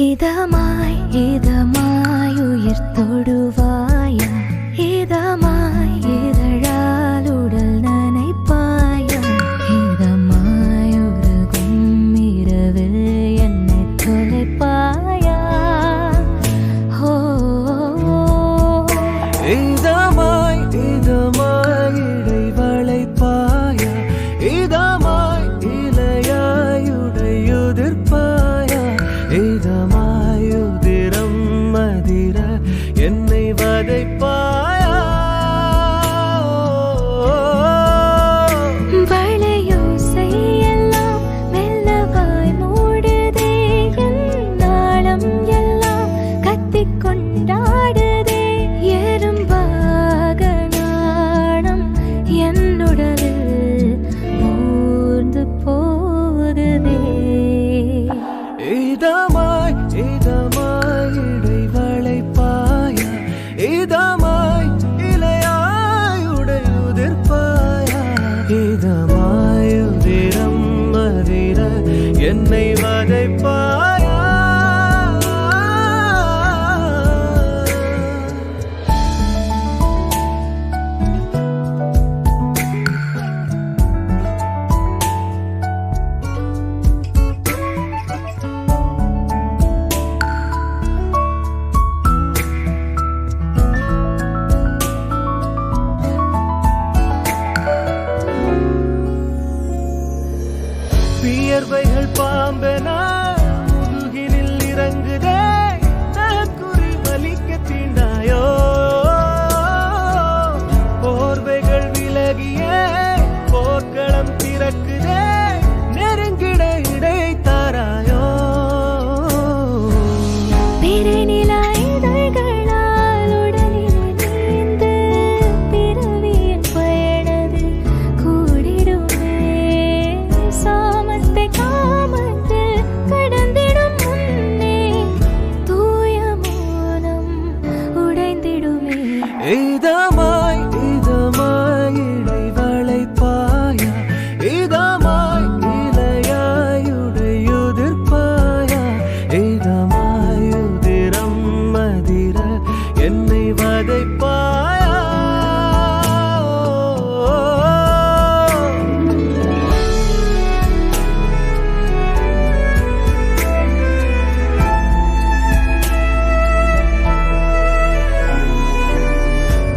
இதமாய் இதமாய் உயிர் தொடுவாயா, இதமாய் இதழால் உடல் நனைப்பாயா, இதமாய் உருகும் இரவில் என்னை தொலைப்பாயா. ஓ இதமாய் இதமாய் இடை வளைப்பாயா, இதமாய் இலையாய் உடையுதிர்ப்பாயா, இதமாயுதிரம் மதிர என்னை வதைப்பாயா. வளையோசை எல்லாம் மெல்லவாய் மூடுதே, என் நாளம் எல்லாம் கத்திக் கொண்டாடுதே, எறும்பாக நாணம் என்னுடலில் ஊர்ந்து போகுதே. இதமாய் இதமாய் இடை வளைப்பாயா, இதமாய் இலையாய் உடையுதிர்ப்பாயா, இதமாயுதிரம் மதிர என்னை வதைப்பாயா. வியர்வைகள் பாம்பென முதுகினில் இறங்குதே, குறி வலிக்க தீண்டாயோ, போர்வைகள் விலகிய போர்க்களம் திறக்குதே, நெருங்கிட இடை தாராயோ. பிறைநிலா இதழ்களால் உடலில் நீந்து பிறவியின் பயணது கூடிடுமே, சாமத்தை காமத்தில் கடந்திடும் முன்னே தூய மோனம் உடைந்திடுமே. இதமாய் இதமாய் இடை வளைப்பாயா, இதமாய் இலையாய் உடையுதிர்ப்பாயா, இதமாயுதிரம் மதிர என்னை வதைப்பாயா.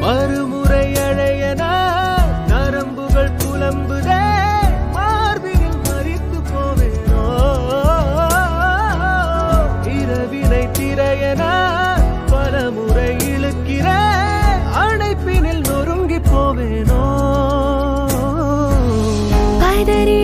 மறுமுறை அழையன நரம்புகள் புலம்புதே, மார்பினில் மறித்து போவேனோ, இரவினை திரையன பலமுறை இழுக்கிற அணைப்பினில் நொறுங்கி போவேனோ. பதறி